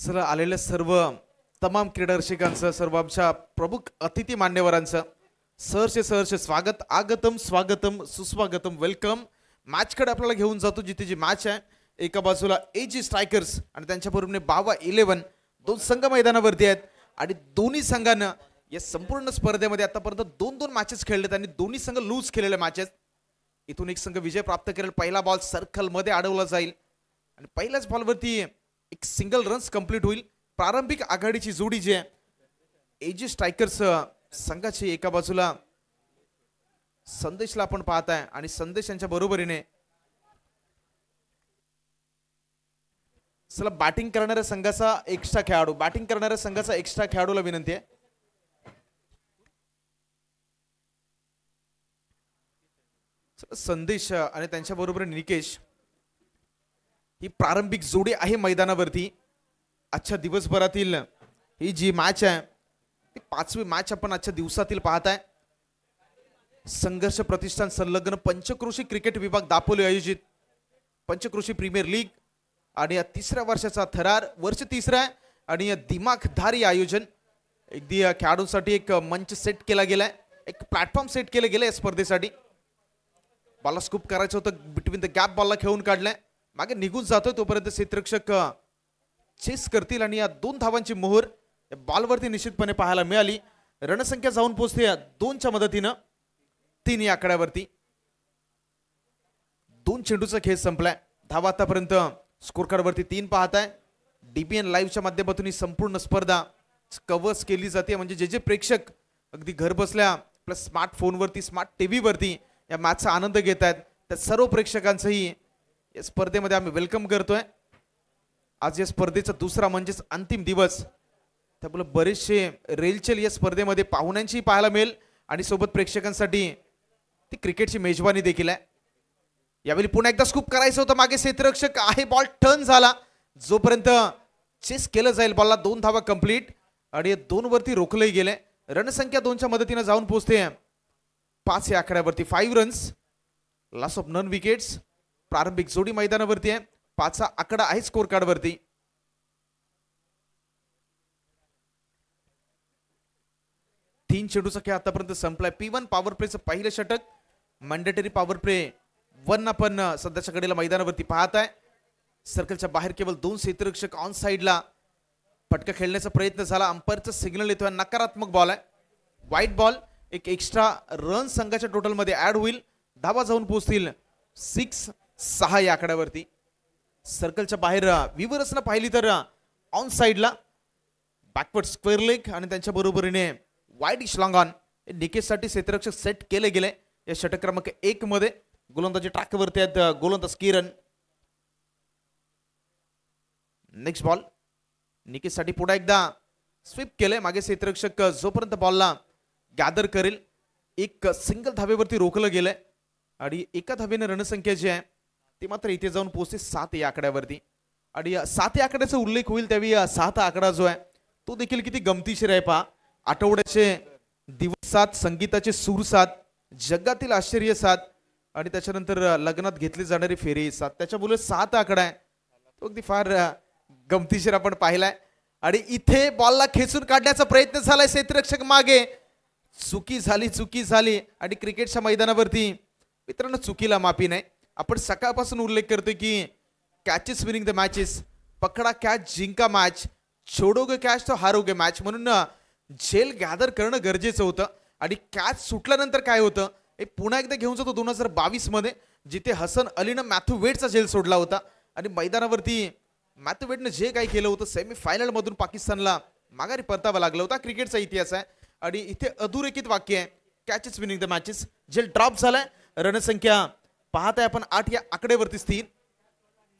चला आलेल्या सर्व तमाम क्रीडा रसिकांचं सर्व आमच्या प्रमुख अतिथी मान्यवरांचं सहर्ष स्वागत आगतम स्वागतम सुस्वागतम वेलकम मॅचकडे आपल्याला घेऊन जातो जिथे जी मॅच आहे एका बाजूला एजी स्ट्रायकर्स आणि त्यांच्या बरोबरने बावा 11 दोन संघ मैदानावरती आहेत आणि दोन्ही संघांना या संपूर्ण स्पर्धेमध्ये आतापर्यंत दोन दोन मॅचेस खेळलेत आणि दोन्ही संघ लूज केलेले मॅचेस इथून एक संघ विजय प्राप्त करेल पहिला बॉल सर्कल मध्ये अडवला जाईल आणि पहिल्याच बॉलवरती एक सिंगल रन्स कंप्लीट होईल प्रारंभिक आघाडीची जोडी जी आहे एजी स्ट्रायकर्स संघाची एका बाजूला संदेशला आपण पाहताय आणि संदेश यांच्या बरोबरीने चला बॅटिंग करणाऱ्या संघाचा एक्स्ट्रा खेळाडू बॅटिंग करणाऱ्या संघाचा एक्स्ट्रा खेळाडूला विनंती आहे संदेश आणि त्यांच्या बरोबर निकेश ही प्रारंभिक जोडी आहे मैदानावरती आजच्या दिवसभरातील ही जी मॅच आहे ती पाचवी मॅच आपण आजच्या दिवसातील पाहताय संघर्ष प्रतिष्ठान संलग्न पंचक्रोशी क्रिकेट विभाग दापोली आयोजित पंचक्रोशी प्रीमियर लीग आणि या तिसऱ्या वर्षाचा थरार वर्ष तिसरा आहे आणि या दिमागधारी आयोजन अगदी खेळाडूंसाठी एक मंच सेट केला गेलाय एक प्लॅटफॉर्म सेट केलं गेलं या स्पर्धेसाठी बॉलला स्कूप करायचं होतं बिटवीन द गॅप बॉलला खेळून काढलाय मागे निघून जातोय तोपर्यंत क्षेत्ररक्षक चेस करतील आणि या दोन धावांची मोहर या बॉलवरती निश्चितपणे पाहायला मिळाली रणसंख्या जाऊन पोहोचते 2च्या मदतीनं 3 या आकड्यावरती 2 चेंडूचा खेळ संपलाय धावा आतापर्यंत स्कोर कार्ड वरती 3 पाहताय डीबीएन लाईव्हच्या माध्यमातून ही संपूर्ण स्पर्धा कव्हर्स केली जाते म्हणजे जे जे प्रेक्षक अगदी घर बसल्या प्लस स्मार्टफोनवरती स्मार्ट टीव्ही वरती या मॅचचा आनंद घेत आहेत त्या सर्व प्रेक्षकांचंही या स्पर्धेमध्ये आम्ही वेलकम करतोय आज या स्पर्धेचा दुसरा म्हणजेच अंतिम दिवस त्यामुळे बरेचसे रेलचेल या स्पर्धेमध्ये पाहुण्यांची पाहायला मिळेल आणि सोबत प्रेक्षकांसाठी ती क्रिकेटची मेजवानी देखील आहे यावेळी पुन्हा एकदा स्कूप करायचं होतं मागे क्षेत्ररक्षक आहे बॉल टर्न झाला जोपर्यंत चेस केलं जाईल बॉलला 2 धावा कंप्लीट आणि 2 वरती रोखले गेले रणसंख्या 2च्या मदतीने जाऊन पोहोचते 5 या आकड्यावरती 5 runs loss of none wickets प्रारंभिक जोडी मैदानावरती आहे 5चा आकडा आहे स्कोर कार्ड वरती तीन चेंडूचा खेळ आतापर्यंत संपलाय P1 पॉवर प्लेचं पहिलं षटक मॅन्डेटरी पॉवर प्ले 1 आपण सध्याच्या घडीला मैदानावरती पाहताय सर्कलच्या बाहेर केवळ 2 क्षेत्ररक्षक ऑन साइडला फटका खेळण्याचा प्रयत्न झाला अंपायरचा सिग्नल येतोय नकारात्मक बॉल आहे व्हाईट बॉल एक एक्स्ट्रा रन संघाच्या टोटल मध्ये ऍड होईल धावा जाऊन पोहोचतील 6 या आकड्यावरती सर्कलच्या बाहेर विवरसना पाहिली तर ऑन साइडला बॅकवर्ड स्क्वेअर लेग आणि त्यांच्या बरोबरीने वाईड लॉंग ऑन निकेशसाठी क्षेत्ररक्षक सेट केले गेले या षटक क्रमांक 1 मध्ये गोलंदाजी ट्रॅकवरती आहेत गोलंदाज किरण नेक्स्ट बॉल निकेशसाठी पुढे एकदा स्वीप केले मागे क्षेत्ररक्षक जोपर्यंत बॉलला गॅदर करेल एक सिंगल धावेवरती रोखलं गेलंय आणि एका धावेने रणसंख्या जी आहे ती मात्र इथे जाऊन पोहोचते 7 या आकड्यावरती आणि 7 या आकड्याचा उल्लेख होईल त्यावेळी 7 आकडा जो आहे तो देखील किती गमतीशीर आहे पहा आठवड्याचे दिवस 7 संगीताचे सूर 7 जगातील आश्चर्य 7 आणि त्याच्यानंतर लग्नात घेतली जाणारी फेरी 7 त्याच्यामुळे 7 आकडा आहे तो अगदी फार गमतीशीर आपण पाहिलाय आणि इथे बॉलला खेचून काढण्याचा प्रयत्न झालाय क्षेत्ररक्षक मागे चुकी झाली आणि क्रिकेटच्या मैदानावरती मित्रांनो चुकीला माफी नाही आपण सकाळपासून उल्लेख करतोय की कॅचेस विनिंग द मॅचेस पकडा कॅच जिंका मॅच छोडोगे कॅच तो हारोगे मॅच म्हणून झेल गॅदर करणं गरजेचं होतं आणि कॅच सुटल्यानंतर काय होतं हे पुन्हा एकदा घेऊन जातो 2022 मध्ये जिथे हसन अलीनं मॅथ्यू वेडचा झेल सोडला होता आणि मैदानावरती मॅथ्यू वेडनं जे काही केलं होतं सेमीफायनल मधून पाकिस्तानला माघारी परतावा लागला होता क्रिकेटचा इतिहास आहे आणि इथे अधोरेखित वाक्य आहे कॅचेस विनिंग द मॅचेस झेल ड्रॉप झालाय रणसंख्या पाहताय आपण 8 या आकड्यावरती स्थिर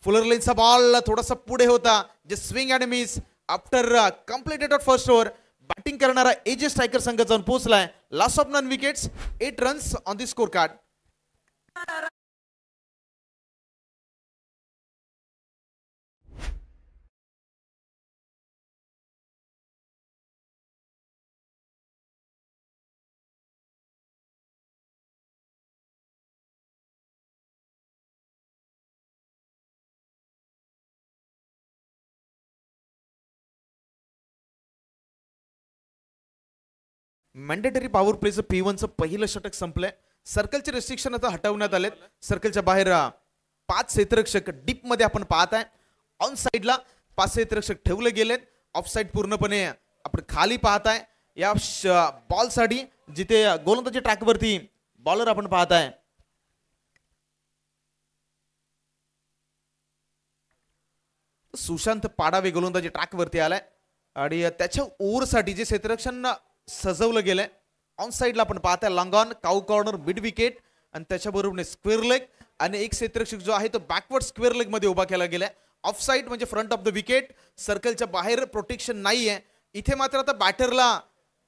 फुलर लेनचा बॉल थोडासा पुढे होता जे swing and miss after completed first over batting करणारा एजे स्ट्रायकर संघ जाऊन पोहोचलाय loss of none wickets 8 runs on the score card mandatory power प्लेचं P1चं पहिलं षटक संपलंय. सर्कलचे रेस्ट्रिक्शन आता हटवण्यात आलेत. सर्कलच्या बाहेर 5 क्षेत्ररक्षक डीप मध्ये आपण पाहत आहे. ऑन साइडला 5 क्षेत्ररक्षक ठेवले गेलेत. ऑफ साइड पूर्णपणे आपण खाली पाहताय. या बॉल साठी जिथे गोलंदाजी ट्रॅक वरती बॉलर आपण पाहताय. सुशांत पाडावे गोलंदाजी ट्रॅक वरती आलाय आणि त्याच्या ओव्हरसाठी जे क्षेत्ररक्षण सजवलं गेलंय ऑन साइडला आपण पाहताय. Long on, cow corner, mid wicket आणि त्याच्याबरोबर स्क्वेअर लेग आणि एक क्षेत्ररक्षक जो आहे तो बॅकवर्ड स्क्वेअर लेग मध्ये उभा केला गेलाय. ऑफ साइड म्हणजे फ्रंट ऑफ द विकेट. सर्कलच्या बाहेर प्रोटेक्शन नाहीये. इथे मात्र आता बॅटरला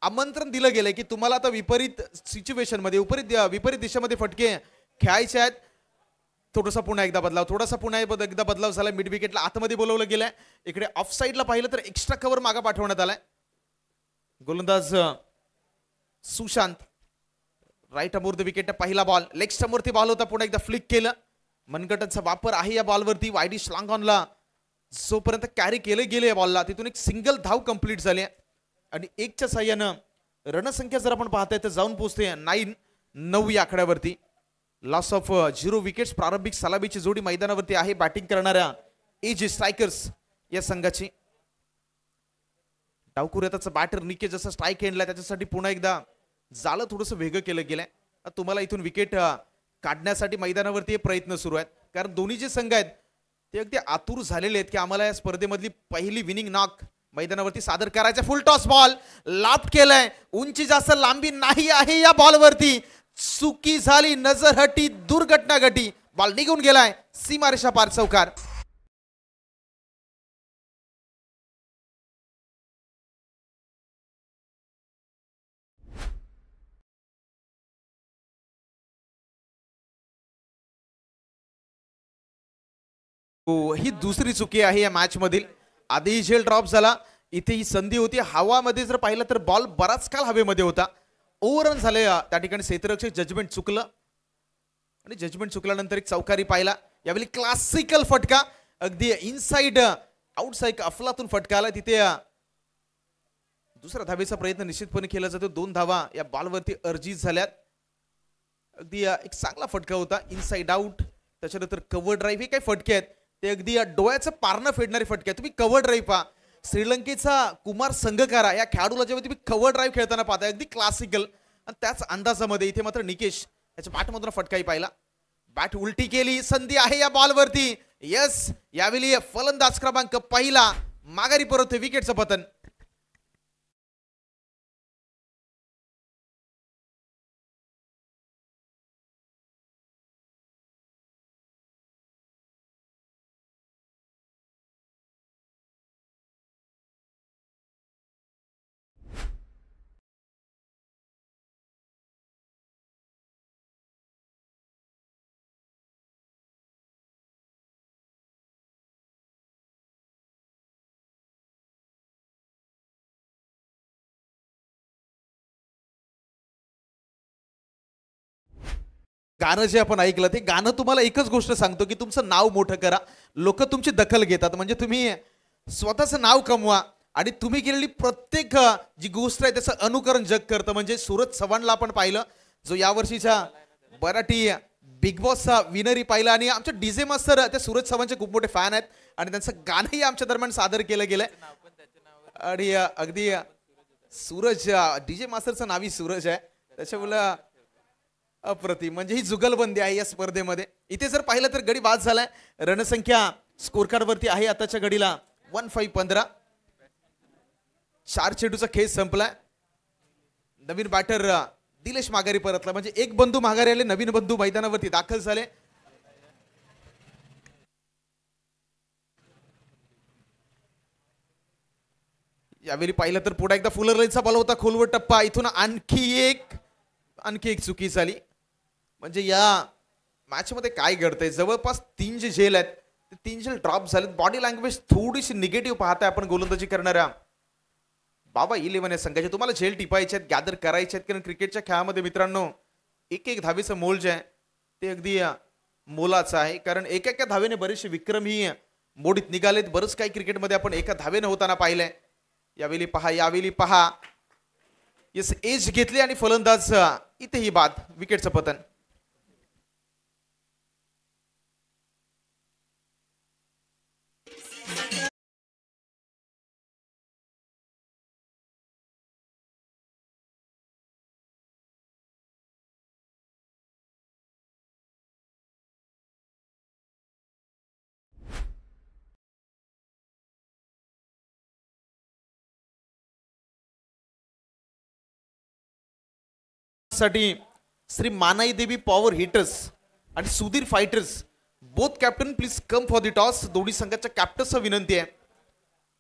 आमंत्रण दिलं गेलंय की तुम्हाला आता विपरीत सिच्युएशन मध्ये विपरीत दिशेमध्ये फटके खेळायचे आहेत. थोडासा पुन्हा एकदा बदलाव झाला. मिड विकेटला आतमध्ये बोलवलं गेलंय. इकडे ऑफ साइडला पाहिलं तर एक्स्ट्रा कव्हर मागे पाठवण्यात आलाय. गोलंदाज Sushant right arm over the wicket. पहिला बॉल लेग स्टंपवरती बॉल होता. पुन्हा एकदा फ्लिक केलं. मनगटाचा वापर आहे या बॉलवरती. वायडिश लॉंग ऑनला जोपर्यंत कॅरी केले गेले या बॉलला तिथून एक सिंगल धाव कंप्लीट झाली आणि 1च्या साह्यानं रणसंख्या जर आपण पाहताय तर जाऊन पोहोचते 9 या आकड्यावरती. Loss of 0 wickets. प्रारंभिक सलामीची जोडी मैदानावरती आहे बॅटिंग करणाऱ्या एज स्ट्रायकर्स या संघाची. डावकुऱ्याचा बॅटर निके जसं स्ट्राईक एंडला त्याच्यासाठी पुन्हा एकदा जाळं थोडंसं वेगळं केलं गेलंय. तुम्हाला इथून विकेट काढण्यासाठी मैदानावरती प्रयत्न सुरू आहेत कारण दोन्ही जे संघ आहेत ते अगदी आतुर झालेले आहेत की आम्हाला या स्पर्धेमधली पहिली विनिंग नॉक मैदानावरती सादर करायचा. फुल टॉस बॉल लाफ्ट केलाय. उंची जास्त लांबी नाही आहे या बॉलवरती. चुकी झाली, नजर हटी, दुर्घटना घटी. बॉल निघून गेलाय सीमारेषा पार. चौकार. ही दुसरी चुकी आहे या मॅच मधील. आधी झेल ड्रॉप झाला. इथे ही संधी होती. हवामध्ये जर पाहिलं तर बॉल बराच काळ हवेमध्ये होता. ओव्हररन झाले त्या ठिकाणी. क्षेत्ररक्षक जजमेंट चुकलं आणि जजमेंट चुकल्यानंतर एक चौकारी पाहिला. यावेळी क्लासिकल फटका अगदी इनसाइड आउटसाइड अफलातून फटका आला. तिथे दुसऱ्या धावेचा प्रयत्न निश्चितपणे केला जातो. 2 धावा या बॉलवरती अर्जित झाल्यात. अगदी एक चांगला फटका होता. Inside out. त्याच्यानंतर कव्हर ड्राईव्ह. हे काही फटके आहेत ते अगदी डोळ्याचं पारणं फेडणारे फटके. तुम्ही कव्हर ड्राईव्ह पहा. श्रीलंकेचा कुमार संगकारा या खेळाडूला जेव्हा तुम्ही कव्हर ड्राईव्ह खेळताना पाहता अगदी क्लासिकल आणि त्याच अंदाजामध्ये इथे मात्र निकेश त्याच्या बॅटमधून फटकाही पाहिला. बॅट उलटी केली. संधी आहे या बॉलवरती. यस, यावेळी फलंदाज क्रमांक पहिला माघारी परत. विकेटचं पतन. गाणं जे आपण ऐकलं ते गाणं तुम्हाला एकच गोष्ट सांगतो की तुमचं नाव मोठं करा. लोक तुमची दखल घेतात म्हणजे तुम्ही स्वतःचं नाव कमवा आणि तुम्ही केलेली प्रत्येक जी गोष्ट आहे त्याचं अनुकरण जग करतं. म्हणजे सूरज चव्हाणला आपण पाहिलं जो यावर्षीच्या मराठी बिग बॉसचा विनरी पाहिला आणि आमचे डीजे मास्टर त्या सूरज चव्हाणचे खूप मोठे फॅन आहेत आणि त्यांचं गाणंही आमच्या दरम्यान सादर केलं गेलंय. आणि अगदी सूरज डीजे मास्टरचं नावही सूरज आहे त्याच्यामुळे अप्रतिम. म्हणजे ही जुगलबंदी आहे या स्पर्धेमध्ये. इथे जर पाहिलं तर गडी बाद झालाय. रणसंख्या स्कोर कार्ड वरती आहे आताच्या घडीला 15-15. 4 चेंडूचा खेळ संपलाय. नवीन बॅटर दिलेश माघारी परतला. म्हणजे एक बंधू माघारी आले. नवीन बंधू मैदानावरती दाखल झाले. यावेळी पाहिलं तर पुढे एकदा फुलर लाईनचा बॉल होता. खोलवर टप्पा. इथून आणखी एक चुकी झाली. म्हणजे या मॅच मध्ये काय घडतंय जवळपास 3 जे झेल आहेत ते 3 झेल ड्रॉप झालेत. बॉडी लँग्वेज थोडीशी निगेटिव्ह पाहताय आपण गोलंदाजी करणाऱ्या बाबा 11 या संघाचे. तुम्हाला झेल टिपायचे आहेत, गॅदर करायचे आहेत कारण क्रिकेटच्या खेळामध्ये मित्रांनो एक धावेचं मोल जे आहे ते अगदी मोलाचं आहे. कारण एका धावेने बरेचसे विक्रमही मोडीत निघालेत. बरंच काही क्रिकेटमध्ये आपण एका धावेने होताना पाहिलंय. यावेळी पहा येस एज घेतली आणि फलंदाज इथेही बाद, विकेटचं पतन. साठी श्री मानाई देवी पॉवर हिटर्स आणि Sudhir fighters both captain please come for the toss. दोन्ही संघाच्या कॅप्टन्सचा विनंती आहे,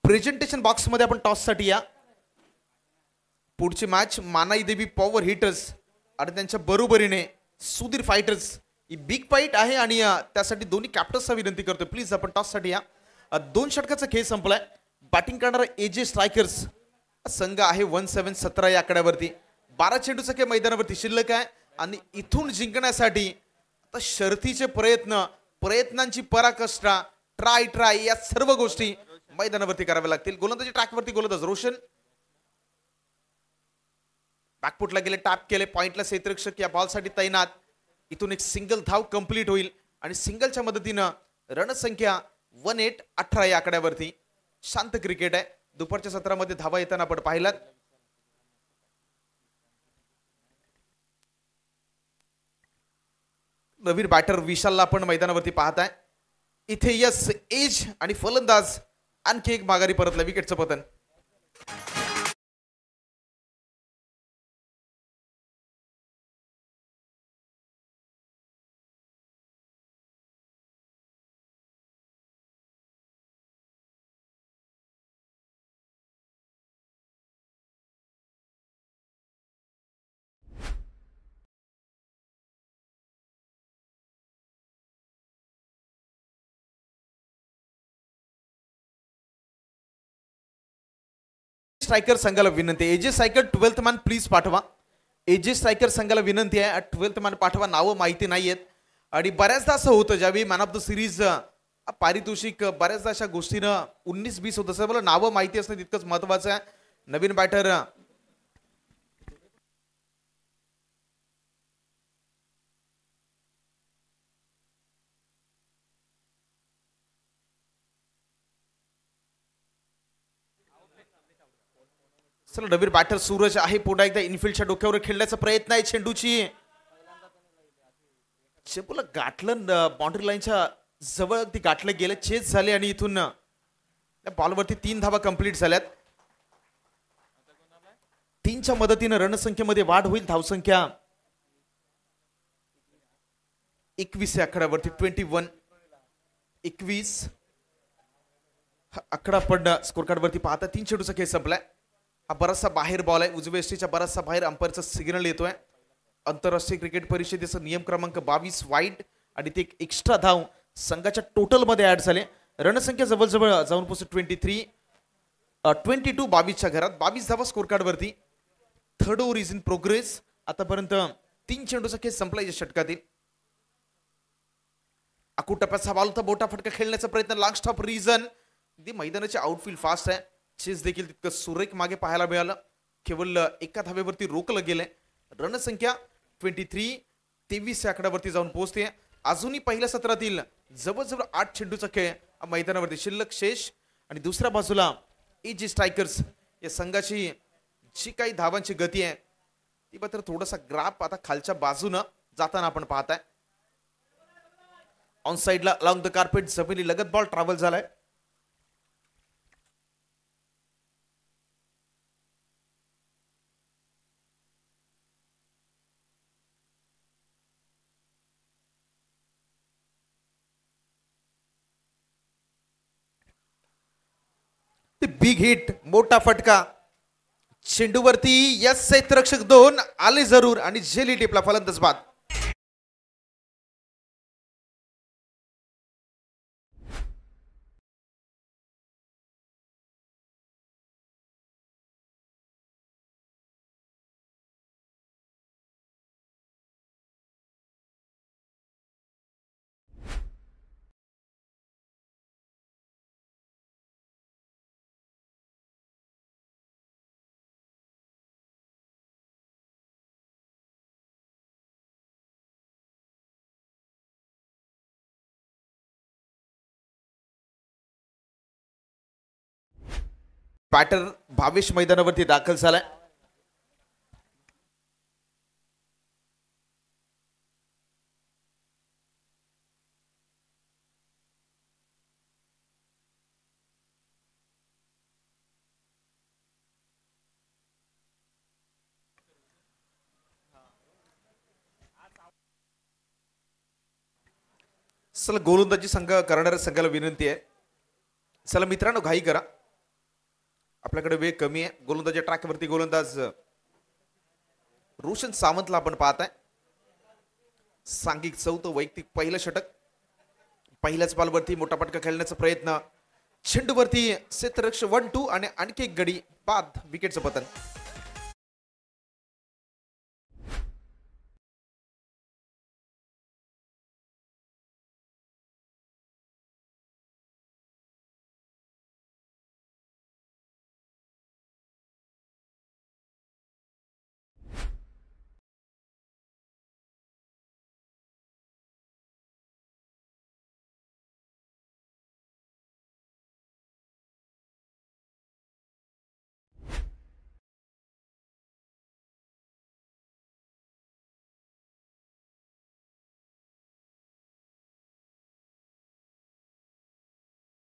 प्रेझेंटेशन बॉक्स मध्ये आपण टॉस साठी या. पुढची मॅच मानाई देवी पॉवर हिटर्स आणि त्यांच्या बरोबरीने सुधीर फायटर्स. ही बिग फाईट आहे आणि त्यासाठी दोन्ही कॅप्टन्सचा विनंती करतोय, प्लीज आपण टॉस साठी या. 2 षटकाचा खेळ संपलाय. बॅटिंग करणारा एजे स्ट्रायकर्स संघ आहे 1717 या आकड्यावरती. 12 चेंडूचा खेळ मैदानावरती शिल्लक आहे आणि इथून जिंकण्यासाठी आता शर्थीचे प्रयत्नांची पराकाष्ठा, ट्राय या सर्व गोष्टी मैदानावरती कराव्या लागतील. गोलंदाजी ट्रॅकवरती गोलंदाज रोशन बॅकफुटला गेले, टॅप केले, पॉइंटला क्षेत्ररक्षक या बॉलसाठी तैनात. इथून एक सिंगल धाव कंप्लीट होईल आणि सिंगलच्या मदतीनं रणसंख्या 18 या आकड्यावरती. शांत क्रिकेट आहे. दुपारच्या सत्रामध्ये धावा येताना आपण पाहिलात. नवीन बॅटर विशालला आपण मैदानावरती पाहताय. इथे यस एज आणि फलंदाज आणखी एक माघारी परतला, विकेटचं पतन. स्ट्रायकर संघाला विनंती आहे, AJ striker 12th man please पाठवा. एजे स्ट्रायकर संघाला विनंती आहे, 12th मॅन पाठवा. नावं माहिती नाहीयेत आणि बऱ्याचदा असं होतं ज्यावेळी मॅन ऑफ द सिरीज पारितोषिक बऱ्याचदा अशा गोष्टीनं 19-20 होत असं. मला नावं माहिती असणं तितकंच महत्वाचं आहे. नवीन बॅटर चला, नवीन बॅटर सूरज आहे पुन्हा एकदा इनफिल्डच्या डोक्यावर खेळण्याचा प्रयत्न आहे. चेंडूची चेंडूला गाठलं, बाउंड्री लाईनच्या जवळ ती गाठलं गेलं, चेस झाले आणि इथून बॉलवरती 3 धावा कंप्लीट झाल्यात. 3च्या मदतीनं रणसंख्येमध्ये वाढ होईल. धावसंख्या 21 या आकड्यावरती. 21 आकडा पडणं स्कोर कार्ड वरती पाहता. 3 चेंडूचा खेळ संपलाय. हा बराचसा बाहेर बॉल आहे, उजव्या एसटीच्या बराचसा बाहेर अंपायरचा सिग्नल येतोय. आंतरराष्ट्रीय क्रिकेट परिषदेचा नियम क्रमांक 22 वाईड आणि ते एक्स्ट्रा धाव संघाच्या टोटल मध्ये ऍड झाले. रणसंख्या जवळजवळ जाऊन पोहोचते 22 22च्या घरात. 22 धावा स्कोर कार्ड वरती. 3rd over is in progress. आतापर्यंत 3 चेंडूचा खेळ संपला या षटकातील. अकूट टप्प्याचा बॉल होता, बोटा फटका खेळण्याचा प्रयत्न, लॉंग स्टॉप रिजन. मैदानाचे आउटफील्ड फास्ट आहे. चेस देखील तितकं सुरेख मागे पाहायला मिळालं. केवळ एका धावेवरती रोखलं गेलंय. रणसंख्या 23 या आकड्यावरती जाऊन पोहोचते. अजूनही पहिल्या सत्रातील जवळजवळ 8 चेंडूचा खेळ मैदानावरती शिल्लक शेष आणि दुसऱ्या बाजूला एजी स्ट्रायकर्स या संघाची जी काही धावांची गती आहे ती मात्र थोडासा ग्राफ आता खालच्या बाजूनं जाताना आपण पाहताय. ऑन साइडला अलॉंग द कार्पेट जमिनी लगत बॉल ट्रॅव्हल झालाय. बिग हिट, मोठा फटका चेंडूवरती. यस क्षेत्ररक्षक 2 आले जरूर आणि झेली टिपला, फलंदाज बाद. बॅटर भावेश मैदानावरती दाखल झालाय. चला गोलंदाजी संघ करणाऱ्या संघाला विनंती आहे, चला मित्रांनो घाई करा, आपल्याकडे वेळ कमी आहे. गोलंदाजी ट्रॅकवरती गोलंदाज रोशन सावंतला आपण पाहताय. सांघिक चौथं वैयक्तिक पहिलं षटक. पहिल्याच बॉलवरती मोठा फटका खेळण्याचा प्रयत्न, चेंडूवरती क्षेत्ररक्षक 1-2 आणि आणखी एक गडी बाद, विकेटचं पतन.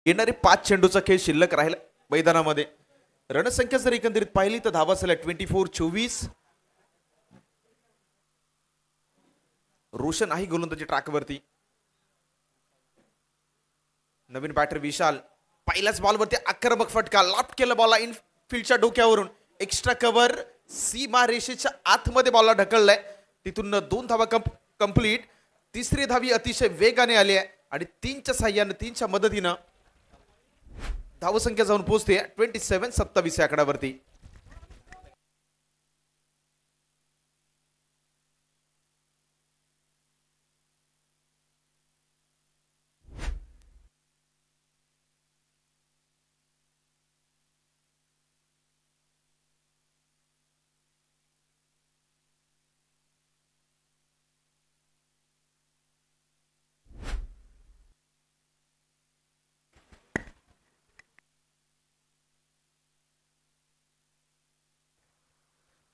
येणारे 5 चेंडूचा खेळ शिल्लक राहिला मैदानामध्ये. रणसंख्या जर एकंदरीत पाहिली तर धावा झाल्या 24-24. रोशन आहे गोलंदाजी ट्रॅकवरती. नवीन बॅटर विशाल पहिल्याच बॉलवरती आक्रमक फटका, लाट केला बॉलला इनफिल्डच्या डोक्यावरून, एक्स्ट्रा कव्हर, सीमा रेषेच्या आतमध्ये बॉलला ढकललाय. तिथून 2 धावा कंप्लीट. तिसरी धावी अतिशय वेगाने आली आहे आणि 3च्या साह्याने 3च्या मदतीनं धावसंख्या जाऊन पोहोचते 27-27 या आकड्यावरती.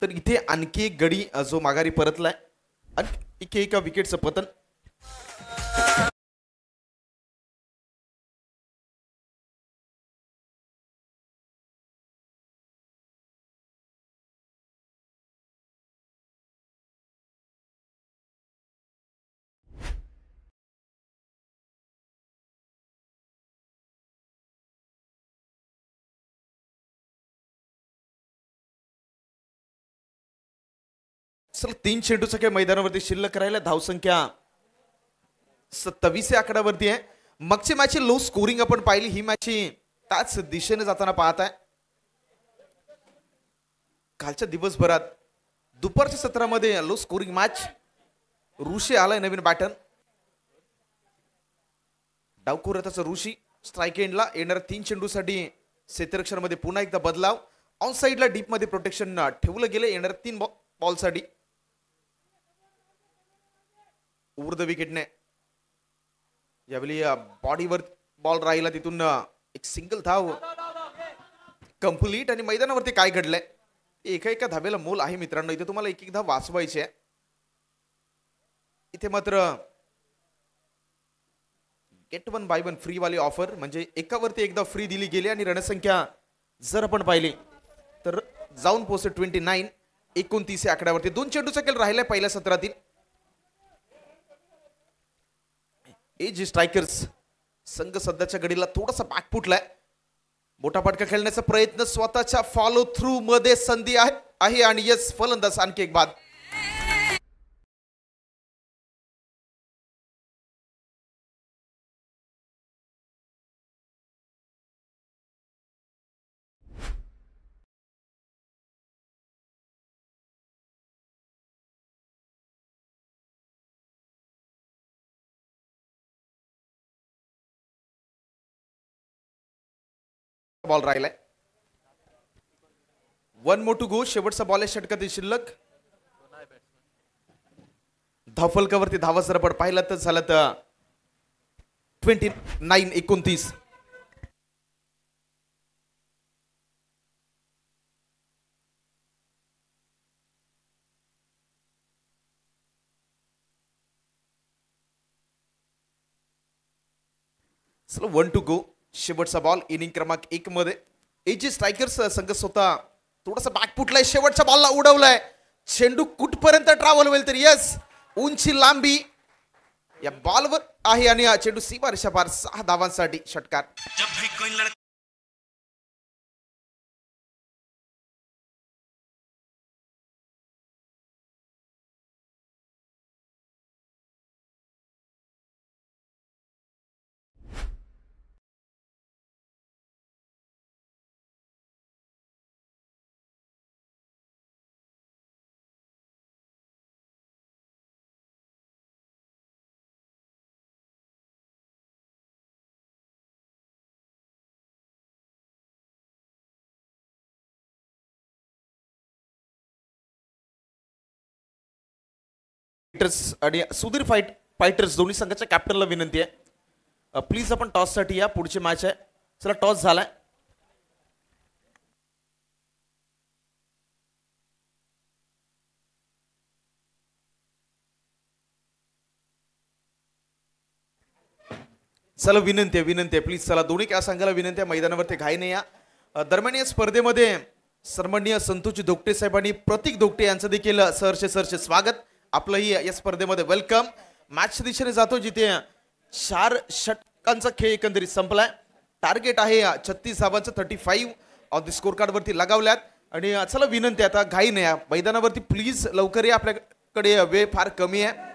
तर इथे आणखी एक गडी जो माघारी परतलाय, आणखी एका विकेटचं पतन. चला 3 चेंडूचा खेळ मैदानावरती शिल्लक राहिला. धावसंख्या 27 या आकड्यावरती आहे. मागची मॅच लो स्कोरिंग आपण पाहिली, ही मॅच त्याच दिशेने जाताना पाहत आहे. कालच्या दिवसभरात दुपारच्या सत्रामध्ये लो स्कोरिंग मॅच. ऋषी आलाय नवीन बॅटर. डावखोऱ्याचा ऋषी स्ट्राईक एंडला. येणाऱ्या 3 चेंडूसाठी क्षेत्ररक्षणामध्ये पुन्हा एकदा बदलाव. ऑन साइडला डीप मध्ये प्रोटेक्शन ठेवलं गेलं येणाऱ्या 3 बॉलसाठी. ऊर्ध्व विकेटने यावेळी बॉडीवर बॉल राहिला, तिथून एक सिंगल धाव कंप्लीट. आणि मैदानावरती काय घडलंय, एका धावेला मोल आहे मित्रांनो. इथे तुम्हाला एक धाव वाचवायची आहे. इथे मात्र गेट 1 बाय 1 फ्री वाली ऑफर, म्हणजे एकावरती एकदा फ्री दिली गेली. आणि रणसंख्या जर आपण पाहिली तर जाऊन पोहोचते 29-29 या आकड्यावरती. 2 चेंडूचा खेळ राहिलाय पहिल्या सत्रातील. एजी स्ट्रायकर्स संघ सध्याच्या घडीला थोडासा बॅक फुटलाय. मोठा फटका खेळण्याचा प्रयत्न, स्वतःच्या फॉलो थ्रू मध्ये संधी आहे आणि यस, फलंदाज आणखी एक बाद. बॉल राहिलाय. 1 more to go. शेवटचा बॉल आहे षटकातील शिल्लक. धावफलकावरती धावा जर आपण पाहिला तर झालं तर 29-29. चला 1 to go. शेवटचा बॉल इनिंग क्रमांक 1 मध्ये एजी स्ट्रायकर्स संघ स्वतः थोडासा बॅकफुटलाय, शेवटच्या बॉलला उडवलाय, चेंडू कुठपर्यंत ट्रॅव्हल होईल तर यस, उंची लांबी या बॉलवर आहे आणि हा चेंडू सीमारेषा पार 6 धावांसाठी षटकार. आणि सुधीर फायटर्स दोन्ही संघाच्या कॅप्टनला विनंती आहे, प्लीज आपण टॉस साठी या. पुढची मॅच आहे. चला टॉस झालाय. चला विनंती आहे प्लीज. चला दोन्ही क्या संघाला विनंती आहे, मैदानावरती घाई नाही या. दरम्यान या स्पर्धेमध्ये सन्माननीय संतोषजी धोकटे साहेब आणि प्रतीक धोकटे यांचं देखील सहर्ष स्वागत. आपलंही या स्पर्धेमध्ये वेलकम. मॅच दिशेने जातो जिथे 4 षटकांचा खेळ एकंदरीत संपलाय. टार्गेट आहे 36 धावांचं 35 ऑन द स्कोर कार्ड वरती लगावल्यात. आणि चला विनंती आता घाई नाही, मैदानावरती प्लीज लवकर या, आपल्याकडे वेळ फार कमी आहे.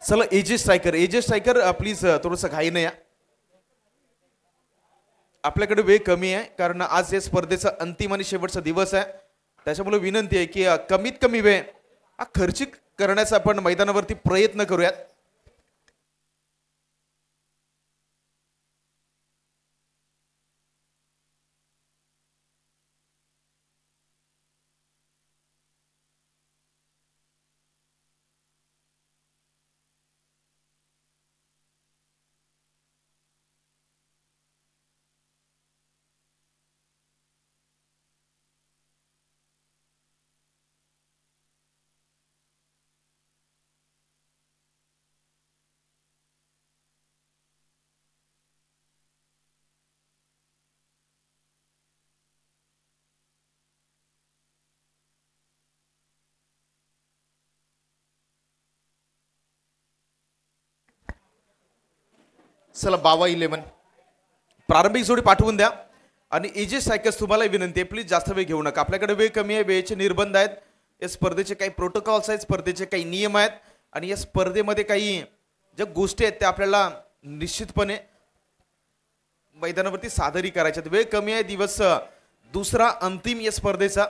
चला एजे स्ट्रायकर प्लीज थोडंसं घाई नाही या, आपल्याकडे वेळ कमी आहे कारण आज या स्पर्धेचा अंतिम आणि शेवटचा दिवस आहे. त्याच्यामुळे विनंती आहे की कमीत कमी वेळ खर्चिक करण्याचा आपण मैदानावरती प्रयत्न करूयात. चला बावा 11 प्रारंभिक जोडी पाठवून द्या. आणि एजे स्ट्रायकर्स तुम्हाला विनंती आहे, प्लीज जास्त वेळ घेऊ नका, आपल्याकडे वेळ कमी आहे, वेळेचे निर्बंध आहेत. या स्पर्धेचे काही प्रोटोकॉल्स आहेत, स्पर्धेचे काही नियम आहेत आणि या स्पर्धेमध्ये काही ज्या गोष्टी आहेत त्या आपल्याला निश्चितपणे मैदानावरती सादरी करायच्या. वेळ कमी आहे, दिवस दुसरा अंतिम या स्पर्धेचा.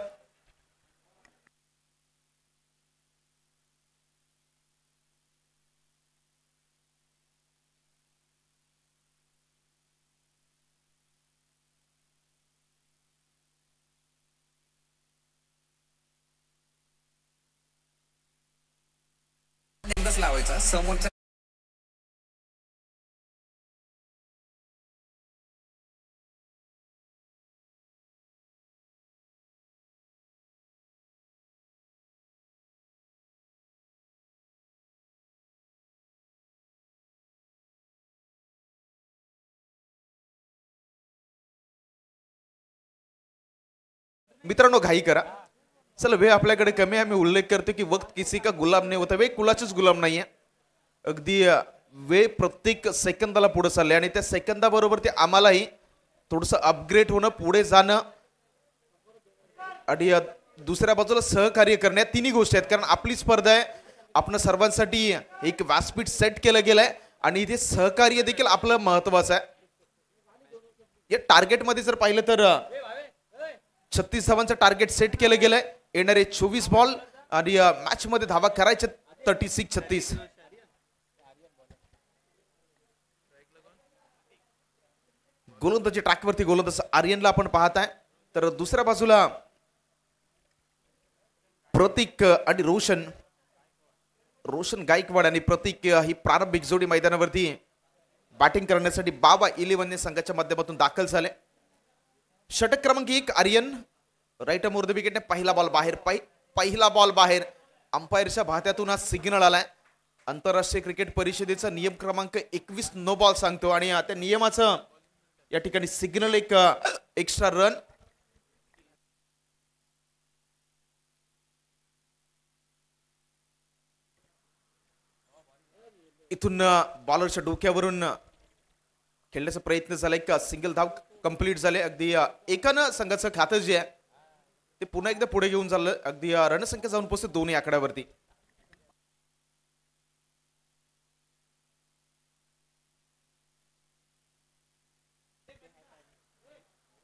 लावायचा समोरच्या मित्रांनो घाई करा. चला वेळ आपल्याकडे कमी आहे. मी उल्लेख करतो की वक्त किसी का गुलाम नाही होता, वेळ कुलाचीच गुलाम नाहीये. अगदी वेळ प्रत्येक सेकंदाला पुढे चालले आणि त्या सेकंदाबरोबर ते आम्हालाही थोडंसं अपग्रेड होणं, पुढे जाणं आणि दुसऱ्या बाजूला सहकार्य करणं, या तिन्ही गोष्टी आहेत. कारण आपली स्पर्धा आहे, आपण सर्वांसाठी एक व्यासपीठ सेट केलं गेलंय आणि इथे सहकार्य देखील आपलं महत्वाचं आहे. या टार्गेटमध्ये जर पाहिलं तर 36 धावांचं टार्गेट सेट केलं गेलंय. येणारे 24 बॉल आणि मॅच मध्ये धावा करायचे 36-36. गोलंदाजी ट्रॅकवरती गोलंदाज आर्यनला आपण पाहताय, तर दुसऱ्या बाजूला प्रतीक आणि रोशन गायकवाड आणि प्रतीक ही प्रारंभिक जोडी मैदानावरती बॅटिंग करण्यासाठी बाबा 11 संघाच्या माध्यमातून दाखल झाले. षटक क्रमांक 1 Aryan right arm over the wicket. पहिला बॉल बाहेर अंपायरच्या भात्यातून हा सिग्नल आलाय. आंतरराष्ट्रीय क्रिकेट परिषदेचा नियम क्रमांक 21 नो बॉल सांगतो आणि त्या नियमाचं या ठिकाणी सिग्नल एक एक्स्ट्रा रन. इथून बॉलरच्या डोक्यावरून खेळण्याचा प्रयत्न झाला. एक सिंगल धाव कंप्लीट झाले. अगदी एकानं संघाचं खातं जे आहे ते पुन्हा एकदा पुढे घेऊन चाललं. अगदी रणसंख्या जाऊन पोहोचते दोन्ही आकड्यावरती.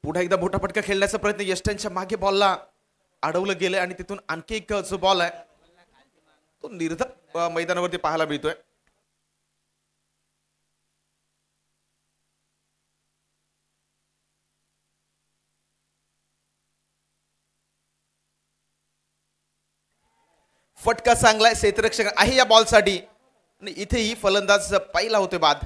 पुन्हा एकदा मोठा फटका खेळण्याचा प्रयत्न. यष्टांच्या मागे बॉलला अडवलं गेलं आणि तिथून आणखी एक जो बॉल आहे तो निर्धार मैदानावरती पाहायला मिळतोय. फटका चांगलाय. क्षेत्ररक्षक आहे या बॉलसाठी आणि इथेही फलंदाज पहिला होते बाद.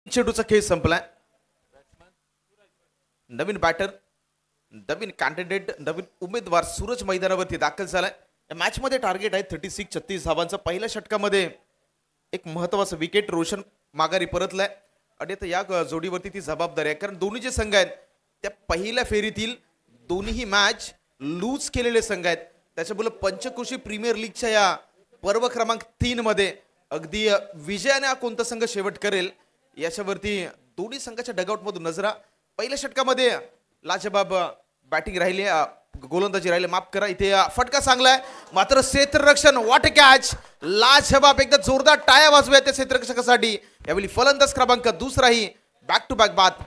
चेंडूचा खेळ संपलाय. नवीन बॅटर, नवीन कॅन्डिडेट, नवीन उमेदवार सूरज मैदानावरती दाखल झालाय. या मॅच मध्ये टार्गेट आहे 36 धावांचा. पहिल्या षटकामध्ये एक महत्वाचं विकेट. रोशन माघारी परतलाय आणि आता या जोडीवरती ती जबाबदारी आहे, कारण दोन्ही जे संघ आहेत त्या पहिल्या फेरीतील दोन्हीही मॅच लूज केलेले संघ आहेत. त्याच्यामुळे पंचक्रोशी प्रीमियर लीगच्या या पर्व क्रमांक 3 मध्ये अगदी विजयाने कोणता संघ शेवट करेल याच्यावरती दोन्ही संघाच्या डगआउट मधून नजरा. पहिल्या षटकामध्ये लाजबाब बॅटिंग राहिली, गोलंदाजी राहिली, माफ करा. इथे फटका चांगला आहे मात्र क्षेत्ररक्षण व्हॉट अ कॅच. लाजबाब एकदा जोरदार टाळ्या वाजव्या त्या क्षेत्ररक्षकासाठी. यावेळी फलंदाज क्रमांक दुसराही बॅक टू बॅक बाद.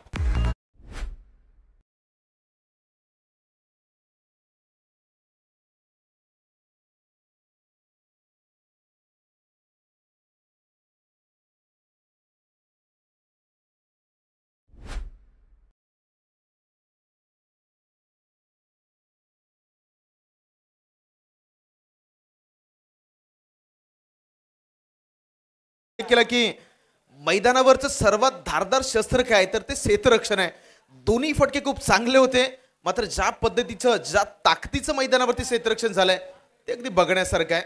केलं की मैदानावरचं सर्वात धारदार शस्त्र काय तर ते क्षेत्ररक्षण आहे. दोन्ही फटके खूप चांगले होते मात्र ज्या पद्धतीचं ज्या ताकदीचं मैदानावरती क्षेत्ररक्षण झालंय ते अगदी बघण्यासारखं आहे.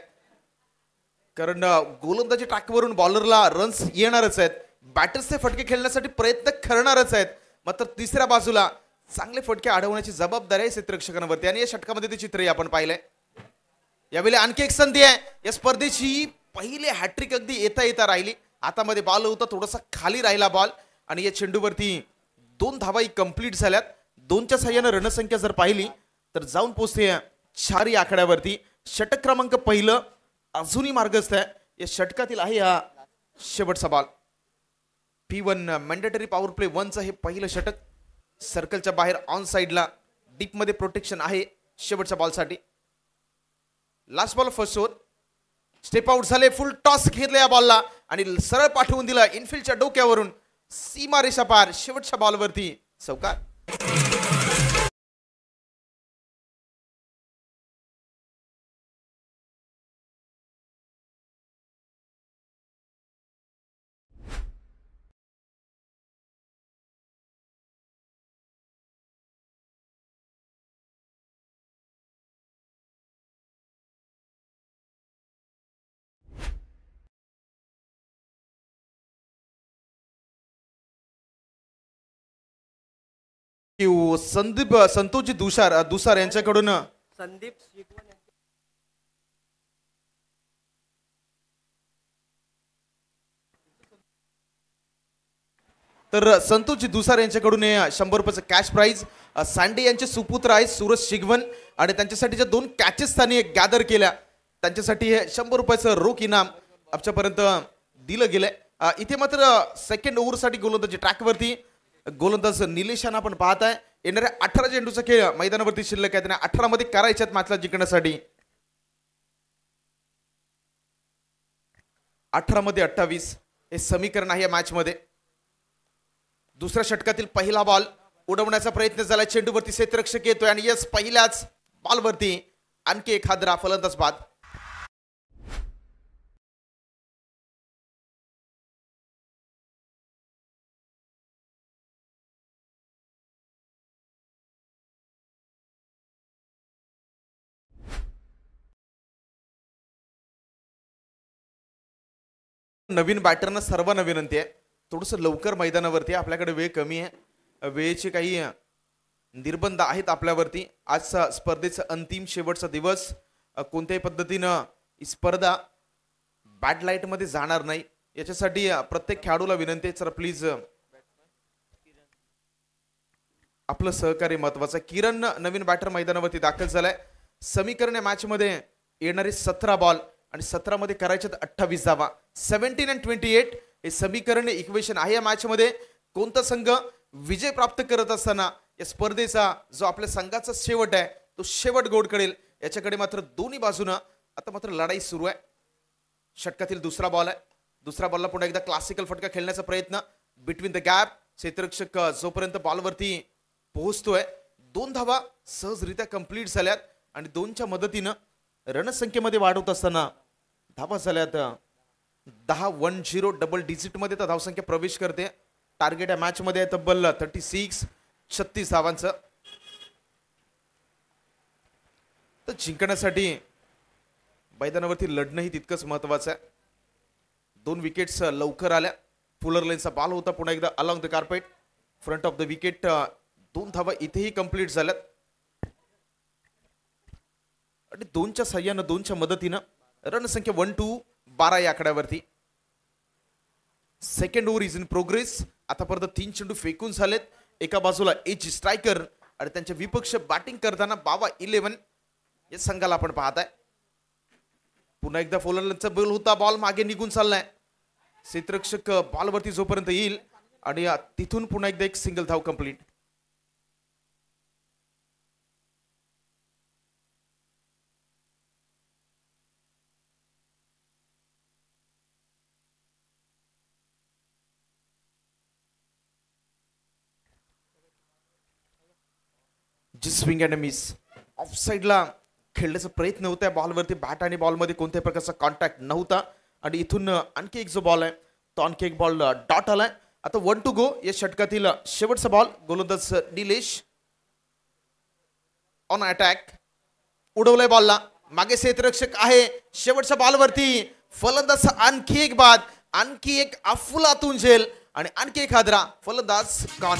कारण गोलंदाजी ट्रॅकवरून बॉलरला रन्स येणारच आहेत, बॅटर्स ते फटके खेळण्यासाठी प्रयत्न करणारच आहेत, मात्र तिसऱ्या बाजूला चांगले फटके अडवण्याची जबाबदारी आहे क्षेत्ररक्षकांवरती आणि या षटकामध्ये ते चित्रही आपण पाहिलंय. यावेळी आणखी एक संधी आहे. या स्पर्धेची पहिली हॅट्रिक अगदी येता राहिली. हातामध्ये बॉल होता, थोडासा खाली राहिला बॉल आणि या चेंडूवरती 2 धावाही कंप्लीट झाल्यात. 2च्या साह्यानं रणसंख्या जर पाहिली तर जाऊन पोहोचते 4 या आकड्यावरती. षटक क्रमांक पहिलं अजूनही मार्गस्थ आहे. या षटकातील आहे हा शेवटचा ball. P1 mandatory power play 1चं हे पहिलं षटक. सर्कलच्या बाहेर ऑन साइडला डीप मध्ये प्रोटेक्शन आहे शेवटच्या बॉलसाठी. Last ball first over. Step out झाले, फुल टॉस घेतला या बॉलला आणि सरळ पाठवून दिला इनफिल्डच्या डोक्यावरून सीमा रेषा पार. शेवटच्या बॉलवरती चौकार. संतोषजी दुसार यांच्याकडून संदीप तर संतोषजी दुसार यांच्याकडून 100 रुपयाचं कॅश प्राइज. सांडे यांचे सुपुत्र आहेत सूरज शिगवन आणि त्यांच्यासाठी ज्या 2 कॅचेस त्यांनी गॅदर केल्या त्यांच्यासाठी हे 100 रुपयाचं रोख इनाम आमच्यापर्यंत दिलं गेलंय. इथे मात्र सेकंड ओव्हरसाठी गोलंदाजी ट्रॅकवरती गोलंदाज निलेशान आपण पाहताय. येणाऱ्या 18 चेंडूचा खेळ मैदानावरती शिल्लक आहे, त्यांना 18 मध्ये करायच्यात मॅचला जिंकण्यासाठी. 18 मध्ये 28 हे समीकरण आहे या मॅच मध्ये. दुसऱ्या षटकातील पहिला बॉल उडवण्याचा प्रयत्न झाला, चेंडूवरती क्षेत्ररक्षक येतोय आणि यस पहिल्याच बॉलवरती आणखी एक हादरा, फलंदाज बाद. नवीन बॅटरनं सर्वांना विनंती आहे, थोडस लवकर मैदानावरती, आपल्याकडे वेळ कमी आहे, वेळेचे काही निर्बंध आहेत आपल्यावरती. आज स्पर्धेचा अंतिम शेवटचा दिवस, कोणत्याही पद्धतीनं ही स्पर्धा बॅड लाईट मध्ये जाणार नाही, याच्यासाठी प्रत्येक खेळाडूला विनंती आहे, सर प्लीज आपलं सहकार्य महत्वाचं. किरण नवीन बॅटर मैदानावरती दाखल झालाय. समीकरण या मॅच मध्ये येणारे 17 बॉल आणि 17 मध्ये करायचे 28 धावा. 17 and 28 हे समीकरण इक्वेशन आहे या मॅच मध्ये. कोणता संघ विजय प्राप्त करत असताना या स्पर्धेचा जो आपल्या संघाचा शेवट आहे तो शेवट गोड करेल, याच्याकडे मात्र दोन्ही बाजूनं आता मात्र लढाई सुरू आहे. षटकातील दुसरा बॉल आहे. दुसऱ्या बॉलला पुन्हा एकदा क्लासिकल फटका खेळण्याचा प्रयत्न, बिटवीन द गॅप. क्षेत्ररक्षक जोपर्यंत बॉलवरती पोहोचतोय, 2 धावा सहजरित्या कंप्लीट झाल्यात आणि 2च्या मदतीनं रणसंख्येमध्ये वाढ होत असताना धावा झाल्यात 10 डबल डिजिट मध्ये तर धावसंख्या प्रवेश करते. टार्गेट या मॅच मध्ये तब्बल 36 धावांचं. तर जिंकण्यासाठी मैदानावरती लढणंही तितकंच महत्वाचं आहे. 2 विकेट्स लवकर आल्या. फुलर लेनचा बॉल होता पुन्हा एकदा along the carpet, front of the wicket. 2 धावा इथेही कंप्लीट झाल्यात आणि 2च्या साह्यानं 2च्या मदतीनं रणसंख्या 1-12 या आकड्यावरती. Second over is in progress. आतापर्यंत 3 चेंडू फेकून झालेत. एका बाजूला एज स्ट्रायकर आणि त्यांच्या विपक्ष बॅटिंग करताना बाबा 11 या संघाला आपण पाहताय. पुन्हा एकदा फोलरचा बॉल होता, बॉल मागे निघून चाललाय. क्षेत्ररक्षक बॉलवरती जोपर्यंत येईल आणि तिथून पुन्हा एकदा एक सिंगल धाव complete. Swing and miss, of साइडला खेळण्याचा प्रयत्न होता. बॉलवरती बॅट आणि बॉलमध्ये कोणत्याही प्रकारचा कॉन्टॅक्ट नव्हता आणि इथून आणखी एक जो बॉल आहे तो आणखी एक बॉल डॉट आलाय. आता 1 to go या षटकातील शेवटचा बॉल. गोलंदाज निलेश ऑन अटॅक, उडवलाय बॉलला, मागे क्षेत्ररक्षक आहे. शेवटच्या बॉलवरती फलंदाज आणखी एक बाद, आणखी एक अफलातून झेल आणि आणखी एक हादरा, फलंदाज गॉन.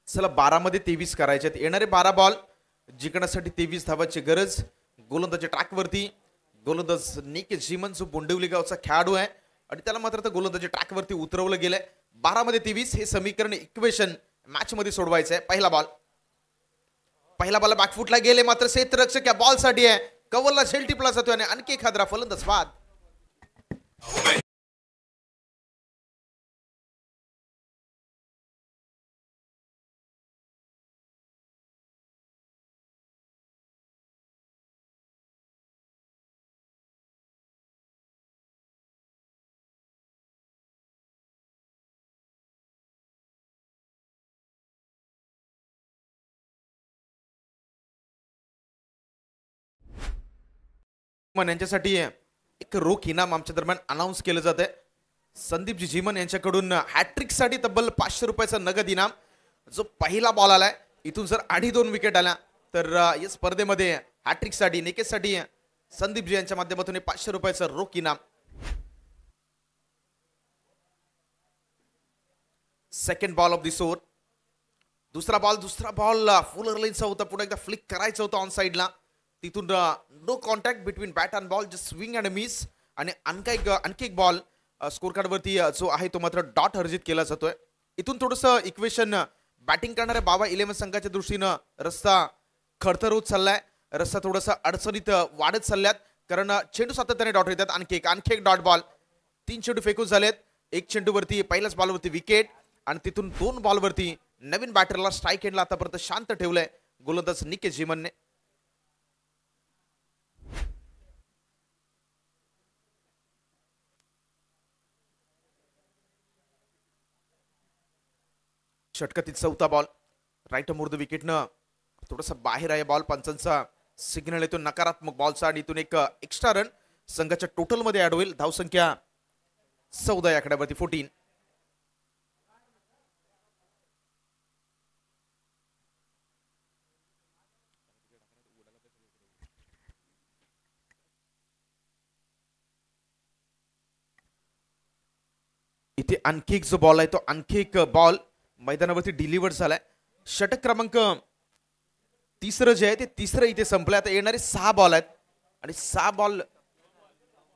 चला 12 मध्ये 23 करायचे आहेत. येणारे 12 बॉल जिंकण्यासाठी 23 धावांची गरज. गोलंदाजच्या ट्रॅकवरती गोलंदाज निक जीमन जो बोंडिवली गावचा खेळाडू आहे आणि त्याला मात्र त्या गोलंदाजच्या ट्रॅकवरती उतरवलं गेलंय. 12 मध्ये 23 हे समीकरण इक्वेशन मॅच मध्ये सोडवायचं आहे. पहिला बॉल बॅकफुटला गेले, मात्र क्षेत्ररक्षक या बॉल साठी आहे, कव्हरला झेल टिपला जातोय आणि आणखी एक हादरा, फलंदाज बाद. यांच्यासाठी एक रोख इनाम आमच्या दरम्यान अनाउन्स केलं जात आहे. संदीपजी झीमन यांच्याकडून हॅट्रिक साठी तब्बल 500 रुपयाचा नगद इनाम. जो पहिला बॉल आलाय इथून जर 2.5 विकेट आल्या तर या स्पर्धेमध्ये हॅट्रिक साठी निकेश साठी संदीपजी यांच्या माध्यमातून 500 रुपयाचा रोख इनाम. Second ball off this over. दुसरा बॉल फुल अर्लिनचा होता. पुढे एकदा फ्लिक करायचं होतं ऑन साईडला. तिथून no contact between bat and ball, just swing and miss. आणि आणखी एक बॉल स्कोर कार्ड वरती जो आहे तो मात्र डॉट अर्जित केला जातोय. इथून थोडंसं इक्वेशन बॅटिंग करणाऱ्या बाबा 11 संघाच्या दृष्टीनं रस्ता खडतर होत चाललाय. रस्ता थोडासा अडचणीत वाढत चालल्यात, कारण चेंडू सातत्याने डॉट येतात. आणखी एक डॉट बॉल. 3 चेंडू फेकून झालेत. 1 चेंडूवरती पहिल्याच बॉलवरती विकेट आणि तिथून 2 बॉलवरती नवीन बॅटरला स्ट्राईक एंडला आतापर्यंत शांत ठेवलंय गोलंदाज निकेश जीमनने. षटकातील चौथा बॉल राईट मोर द विकेटनं थोडासा बाहेर आहे बॉल. पंचांचा सिग्नल येतो नकारात्मक बॉलचा आणि इथून एक एक्स्ट्रा रन संघाच्या टोटल मध्ये ऍड होईल. धावसंख्या 14 या आकड्यावरती 14. इथे आणखी एक जो बॉल आहे तो आणखी एक बॉल मैदानावरती डिलिव्हर झालाय. षटक क्रमांक 3 जे आहे ते 3 इथे संपलंय. आता येणारे 6 बॉल आहेत आणि 6 बॉल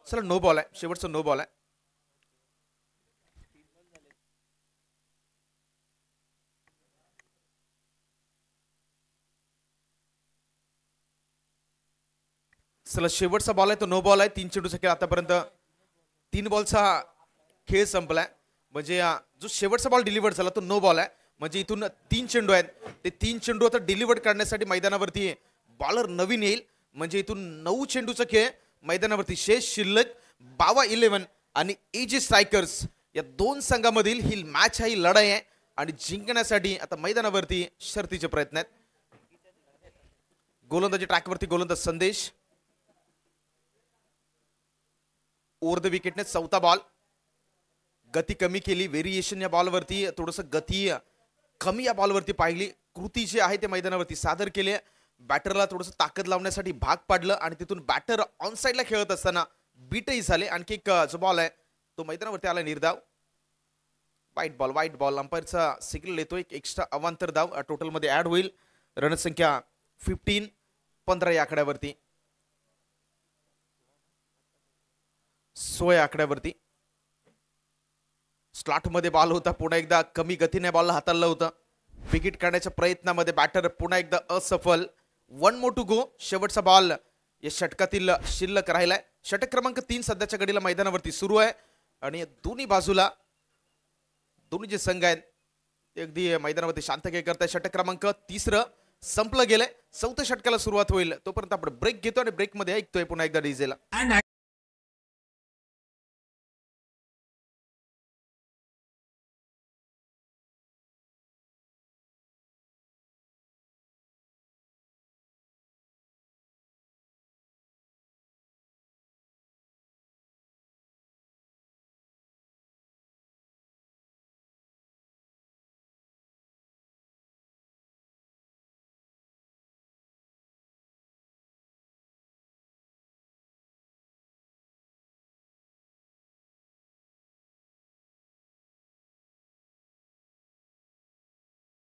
चला नो बॉल आहे. शेवटचा नो बॉल आहे. चला शेवटचा बॉल आहे तो नो बॉल आहे. 3 चेंडूचा खेळ आतापर्यंत 3 बॉलचा खेळ संपलाय. म्हणजे जो शेवटचा बॉल डिलिव्हर झाला तो नो बॉल आहे. म्हणजे इथून 3 चेंडू आहेत. ते 3 चेंडू आता डिलिव्हर करण्यासाठी मैदानावरती बॉलर नवीन येईल. म्हणजे इथून 9 चेंडूचा खेळ मैदानावरती शेष शिल्लक. बावा 11 आणि एजी स्ट्रायकर्स या 2 संघामधील ही मॅच आहे, लढाई आहे आणि जिंकण्यासाठी आता मैदानावरती शर्तीचे प्रयत्न आहेत. गोलंदाजी ट्रॅकवरती गोलंदाज संदेश. ओव्हर द विकेटने चौथा बॉल. गती कमी केली. व्हेरिएशन या बॉलवरती थोडंसं गती कमी या बॉलवरती पाहिली. कृती जी आहे ते मैदानावरती सादर केले. बॅटरला थोडंसं ताकद लावण्यासाठी भाग पाडलं आणि तिथून बॅटर ऑन साईडला खेळत असताना बीटही झाले. आणखी एक जो बॉल आहे तो मैदानावरती आला निर्धाव. वाईट बॉल अंपायरचा सिग्नल येतो. एक एक्स्ट्रा अवांतर धाव टोटल मध्ये ऍड होईल. रणसंख्या 15 या आकड्यावरती 16 आकड्यावरती. स्लॉट मध्ये बॉल होता. पुन्हा एकदा कमी गतीने बॉलला हाताळलं होतं. विकेट काढण्याच्या प्रयत्नामध्ये बॅटर पुन्हा एकदा असफल. 1 मोर टू गो. शेवटचा बॉल या षटकातील शिल्लक राहिलाय. षटक क्रमांक 3 सध्याच्या घडीला मैदानावरती सुरू आहे आणि दोन्ही बाजूला दोन्ही जे संघ आहेत ते अगदी मैदानावरती शांत खेळ करताय. षटक क्रमांक 3 संपलं गेलंय. 4थ्या षटकाला सुरुवात होईल. तोपर्यंत आपण ब्रेक घेतो आणि ब्रेक मध्ये ऐकतोय पुन्हा एकदा डीजेला.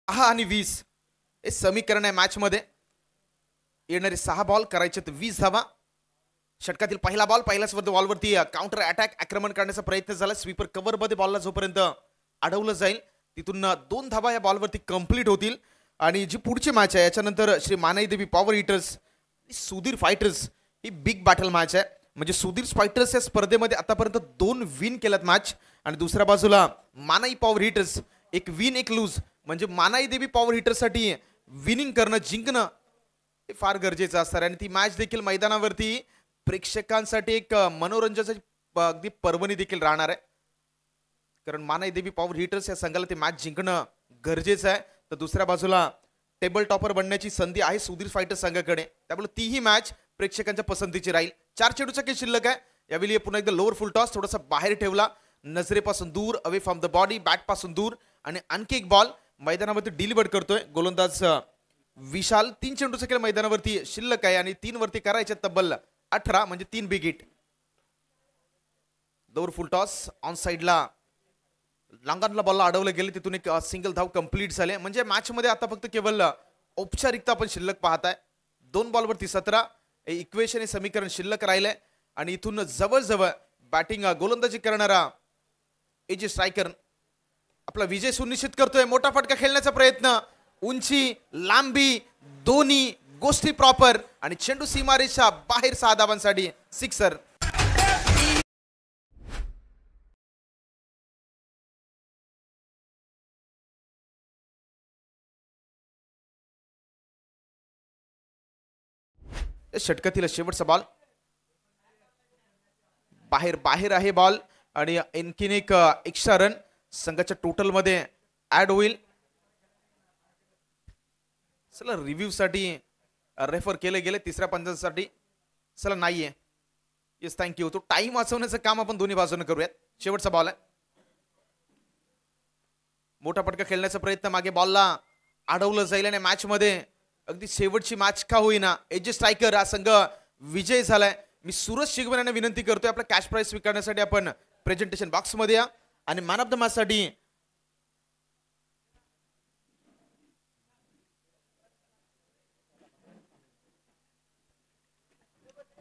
आणि 20 हे समीकरण आहे मॅच मध्ये. येणारे 6 बॉल करायचे 20 धावा. षटकातील पहिला बॉल पहिल्याच बॉलवरती काउंटर अटॅक आक्रमण करण्याचा प्रयत्न झाला. स्वीपर कव्हर मध्ये बॉलला जोपर्यंत अडवलं जाईल तिथून 2 धावा या बॉलवरती कंप्लीट होतील. आणि जी पुढची मॅच आहे याच्यानंतर श्री मानाई देवी पॉवर हिटर्स सुधीर फायटर्स ही बिग बॅटल मॅच आहे. म्हणजे सुधीर फायटर्स या स्पर्धेमध्ये आतापर्यंत 2 विन केल्यात मॅच आणि दुसऱ्या बाजूला मानाई पॉवर हिटर्स 1 विन 1 लूज. म्हणजे मानाई देवी पॉवर हिटरसाठी विनिंग करणं जिंकणं हे फार गरजेचं असणार. आणि ती मॅच देखील मैदानावरती प्रेक्षकांसाठी एक मनोरंजनाची अगदी पर्वणी देखील राहणार आहे. कारण मानाई देवी पॉवर हिटर्स या संघाला ती मॅच जिंकणं गरजेचं आहे. तर दुसऱ्या बाजूला टेबल टॉपर बनण्याची संधी आहे सुधीर फायटर्स संघाकडे. त्यामुळे तीही मॅच प्रेक्षकांच्या पसंतीची राहील. 4 चेंडूचा खेळ शिल्लक आहे. यावेळी पुन्हा एकदा लोअर फुल टॉस थोडासा बाहेर ठेवला. नजरेपासून दूर, away from the body, bat पासून दूर. आणि आणखी एक बॉल मैदानावरती डिलिव्हर करतोय गोलंदाज विशाल. 3 चेंडूचा खेळ मैदानावरती शिल्लक आहे आणि 3 वरती करायचे तब्बल 18 म्हणजे 3 big hit. Lower full toss on साइडला लांगांना बॉलला अडवलं गेले, तिथून एक सिंगल धाव कंप्लीट झाले. म्हणजे मॅच मध्ये आता फक्त केवळ औपचारिकता आपण शिल्लक पाहताय. 2 बॉलवरती 17 इक्वेशन हे समीकरण शिल्लक राहिले आणि इथून जवळजवळ बॅटिंग गोलंदाजी करणारा एजी स्ट्रायकर आपला विजय सुनिश्चित करतोय. मोठा फटका खेळण्याचा प्रयत्न, उंची लांबी दोन्ही गोष्टी प्रॉपर आणि चेंडू सीमारेषा बाहेर 6 धावांसाठी सिक्सर. षटकातील शेवटचा बॉल बाहेर बाहेर आहे बॉल आणि आणखीन एक एक्स्ट्रा रन संघाच्या टोटल मध्ये ऍड होईल. चला रिव्ह्यू साठी रेफर केले गेले तिसऱ्या पंचासाठी. चला नाहीये. Yes thank you. तो टाइम वाचवण्याचं काम आपण दोन्ही बाजूने करूयात. शेवटचा बॉल आहे. मोठा फटका खेळण्याचा प्रयत्न, मागे बॉलला अडवलं जाईल आणि मॅच मध्ये अगदी शेवटची मॅच का होईना एजी स्ट्रायकर हा संघ विजय झालाय. मी सूरज शिगवण यांना विनंती करतोय आपला कॅश प्राइज स्वीकारण्यासाठी आपण प्रेझेंटेशन बॉक्स मध्ये या आणि मॅन ऑफ द मॅच साठी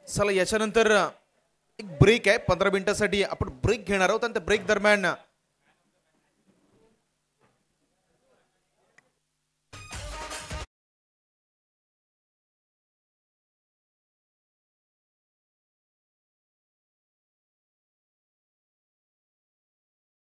चला याच्यानंतर एक ब्रेक आहे. 15 मिनिटांसाठी आपण ब्रेक घेणार आहोत आणि त्या ब्रेक दरम्यान